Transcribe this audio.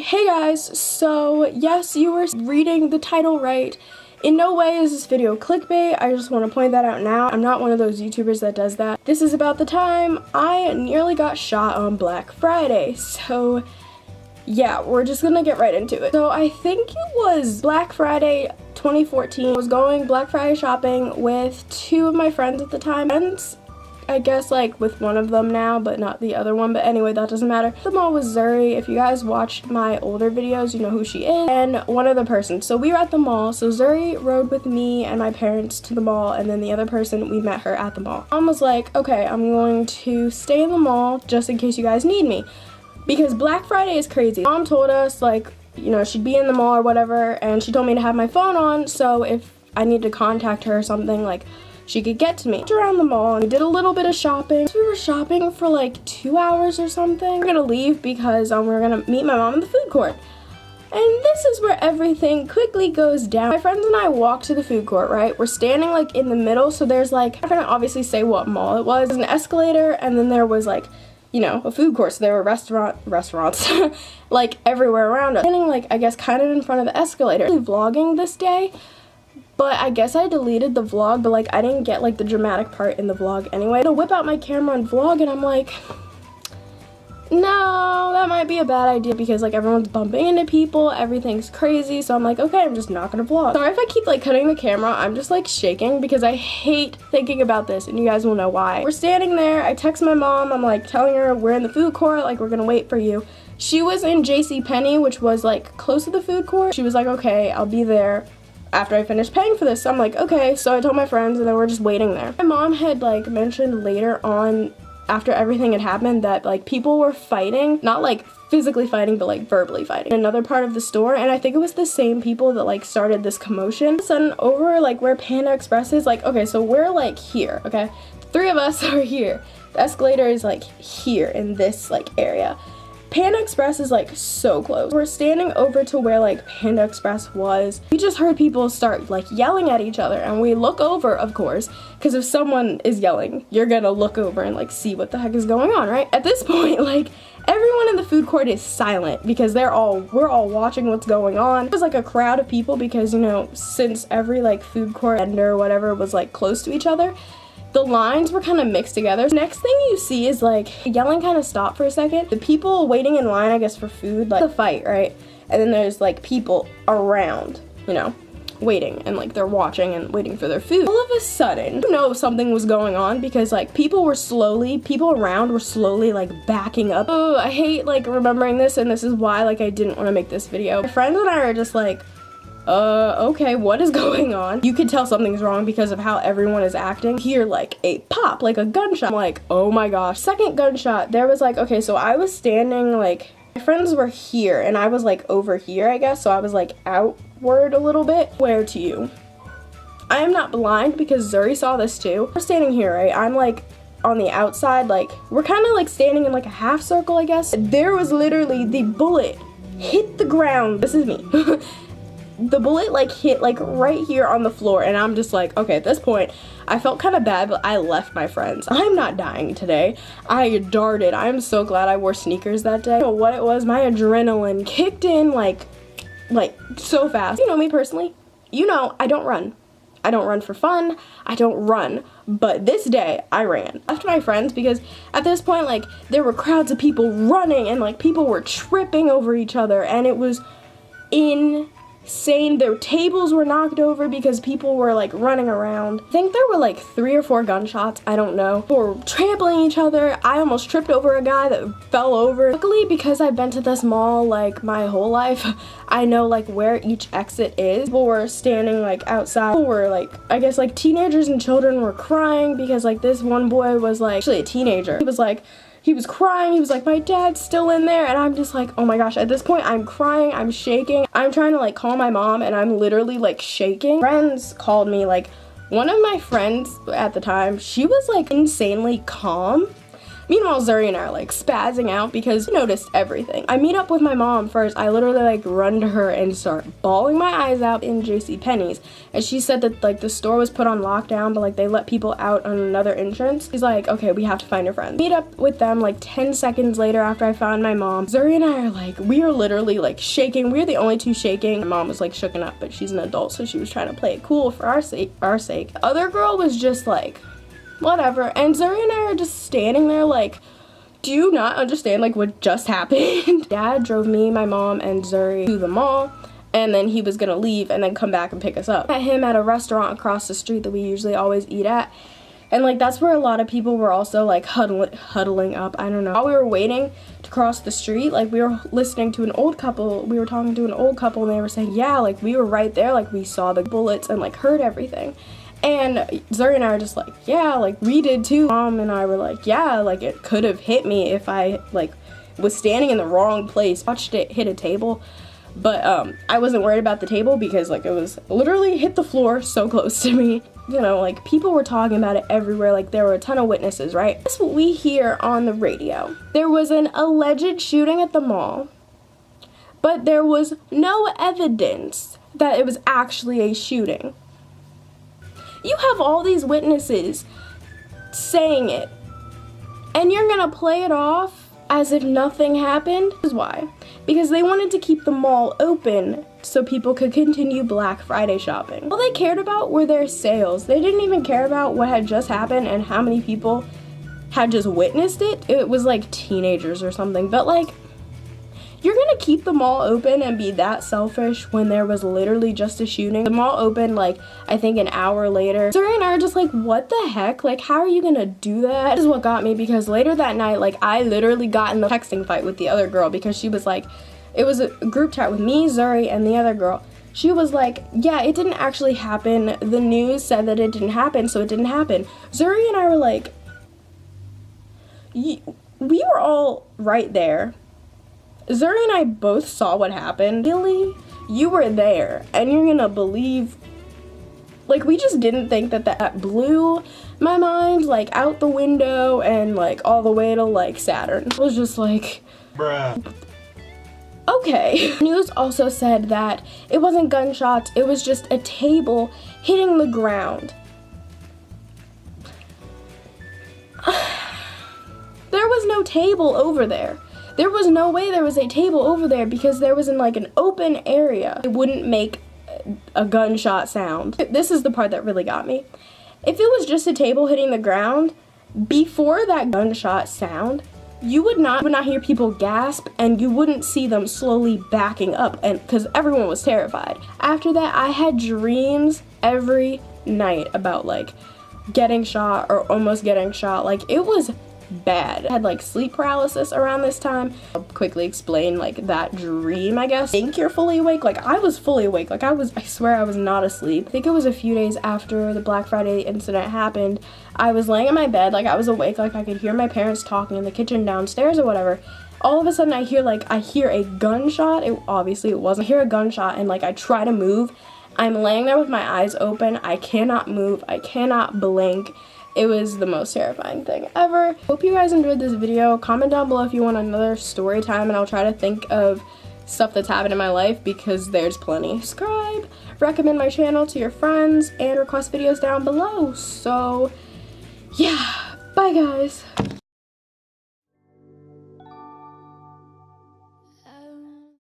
Hey guys, so yes, you were reading the title right. In no way is this video clickbait. I just want to point that out now. I'm not one of those YouTubers that does that. This is about the time I nearly got shot on Black Friday. So yeah, we're just gonna get right into it. So I think it was Black Friday 2014. I was going Black Friday shopping with two of my friends at the time. Friends, I guess, like with one of them now, but not the other one. But anyway, that doesn't matter. The mall was Zuri. If you guys watched my older videos, you know who she is. And one other person. So we were at the mall. So Zuri rode with me and my parents to the mall, and then the other person, we met her at the mall. Mom was like, okay, I'm going to stay in the mall just in case you guys need me, because Black Friday is crazy. Mom told us, like, you know, she'd be in the mall or whatever, and she told me to have my phone on, so if I need to contact her or something, like, she could get to me. Around the mall, and we did a little bit of shopping. We were shopping for like 2 hours or something. We're gonna leave because we're gonna meet my mom in the food court. And this is where everything quickly goes down. My friends and I walked to the food court, right? We're standing like in the middle, so there's like, I'm gonna obviously say what mall it was. There's an escalator, and then there was like, you know, a food court, so there were restaurants like everywhere around us. Standing like, I guess, kind of in front of the escalator. I'm vlogging this day, but I guess I deleted the vlog, but like I didn't get like the dramatic part in the vlog anyway. To whip out my camera and vlog, and I'm like, no, that might be a bad idea because like everyone's bumping into people, everything's crazy, so I'm like, okay, I'm just not gonna vlog. Sorry if I keep like cutting the camera, I'm just like shaking because I hate thinking about this, and you guys will know why. We're standing there, I text my mom, I'm like telling her we're in the food court, like we're gonna wait for you. She was in JCPenney, which was like close to the food court. She was like, okay, I'll be there after I finished paying for this. So I'm like, okay, so I told my friends, and then we're just waiting there. My mom had like mentioned later on, after everything had happened, that like people were fighting, not like physically fighting, but like verbally fighting in another part of the store, and I think it was the same people that like started this commotion. All of a sudden, over like where Panda Express is, like, okay, so we're like here, okay? Three of us are here. The escalator is like here in this like area. Panda Express is like so close. We're standing over to where like Panda Express was. We just heard people start like yelling at each other, and we look over, of course, because if someone is yelling, you're gonna look over and like see what the heck is going on, right? At this point, like everyone in the food court is silent because we're all watching what's going on. It was like a crowd of people because, you know, since every like food court vendor or whatever was like close to each other, the lines were kind of mixed together. Next thing you see is like yelling kind of stopped for a second. The people waiting in line, I guess, for food, like the fight, right? And then there's like people around, you know, waiting, and like they're watching and waiting for their food. All of a sudden, you know, something was going on because like people around were slowly like backing up. Oh, I hate like remembering this, and this is why like I didn't want to make this video. My friends and I are just like, okay, what is going on? You could tell something's wrong because of how everyone is acting. Hear like a pop, like a gunshot. I'm like, oh my gosh. Second gunshot, there was like, okay, so I was standing like, my friends were here and I was like over here, I guess, so I was like outward a little bit. Where to you? I am not blind because Zuri saw this too. We're standing here, right? I'm like on the outside, like we're kind of like standing in like a half circle, I guess. There was literally the bullet hit the ground. This is me. The bullet like hit like right here on the floor, and I'm just like, okay, at this point I felt kind of bad, but I left my friends. I'm not dying today. I darted. I'm so glad I wore sneakers that day. I don't know what it was, my adrenaline kicked in like so fast. You know me personally, you know I don't run. I don't run for fun. I don't run. But this day I ran. I left my friends because at this point like there were crowds of people running, and like people were tripping over each other, and it was insane. Their tables were knocked over because people were like running around. I think there were like 3 or 4 gunshots, I don't know. People were trampling each other. I almost tripped over a guy that fell over. Luckily, because I've been to this mall like my whole life, I know like where each exit is. People were standing like outside. People were like, I guess like teenagers and children were crying because like this one boy was like, actually a teenager. He was crying, he was like, my dad's still in there, and I'm just like, oh my gosh, at this point I'm crying, I'm shaking. I'm trying to like call my mom, and I'm literally like shaking. Friends called me, like one of my friends at the time, she was like insanely calm. Meanwhile, Zuri and I are like spazzing out because we noticed everything. I meet up with my mom first. I literally like run to her and start bawling my eyes out in JCPenney's. And she said that like the store was put on lockdown, but like they let people out on another entrance. She's like, okay, we have to find your friends. Meet up with them like 10 seconds later after I found my mom. Zuri and I are like, we are literally like shaking. We're the only two shaking. My mom was like shooken up, but she's an adult, so she was trying to play it cool for our sake. The other girl was just like, whatever. And Zuri and I are just standing there like, do you not understand like what just happened? Dad drove me, my mom, and Zuri to the mall, and then he was gonna leave and then come back and pick us up. Met him at a restaurant across the street that we usually always eat at, and like that's where a lot of people were also like huddling up. I don't know. While we were waiting to cross the street, like we were listening to an old couple. We were talking to an old couple, and they were saying, yeah, like we were right there, like we saw the bullets and like heard everything. And Zuri and I are just like, yeah, like we did too. Mom and I were like, yeah, like it could have hit me if I like was standing in the wrong place. Watched it hit a table, but I wasn't worried about the table because like it was literally hit the floor so close to me. You know, like people were talking about it everywhere. Like there were a ton of witnesses, right? That's what we hear on the radio. There was an alleged shooting at the mall, but there was no evidence that it was actually a shooting. You have all these witnesses saying it, and you're gonna play it off as if nothing happened? This is why. Because they wanted to keep the mall open so people could continue Black Friday shopping. All they cared about were their sales. They didn't even care about what had just happened and how many people had just witnessed it. It was like teenagers or something, but like, you're gonna keep the mall open and be that selfish when there was literally just a shooting? The mall opened like, I think an hour later. Zuri and I are just like, what the heck? Like, how are you gonna do that? This is what got me, because later that night, like I literally got in the texting fight with the other girl because she was like, it was a group chat with me, Zuri, and the other girl. She was like, yeah, it didn't actually happen. The news said that it didn't happen, so it didn't happen. Zuri and I were like, we were all right there. Zuri and I both saw what happened. Really? You were there, and you're gonna believe? Like, we just didn't think that blew my mind, like, out the window and, like, all the way to, like, Saturn. It was just like, bruh. Okay. News also said that it wasn't gunshots, it was just a table hitting the ground. There was no table over there. There was no way there was a table over there because there was in like an open area. It wouldn't make a gunshot sound. This is the part that really got me. If it was just a table hitting the ground, before that gunshot sound, you would not hear people gasp, and you wouldn't see them slowly backing up, and because everyone was terrified. After that, I had dreams every night about like getting shot or almost getting shot. Like, it was bad. I had like sleep paralysis around this time. I'll quickly explain like that dream, I guess. Think you're fully awake? Like, I was fully awake. Like, I swear I was not asleep. I think it was a few days after the Black Friday incident happened. I was laying in my bed, like I was awake, like I could hear my parents talking in the kitchen downstairs or whatever. All of a sudden I hear a gunshot. Obviously it wasn't. I hear a gunshot, and like I try to move. I'm laying there with my eyes open. I cannot move. I cannot blink. It was the most terrifying thing ever. Hope you guys enjoyed this video. Comment down below if you want another story time, and I'll try to think of stuff that's happened in my life because there's plenty. Subscribe, recommend my channel to your friends, and request videos down below. So yeah, bye guys.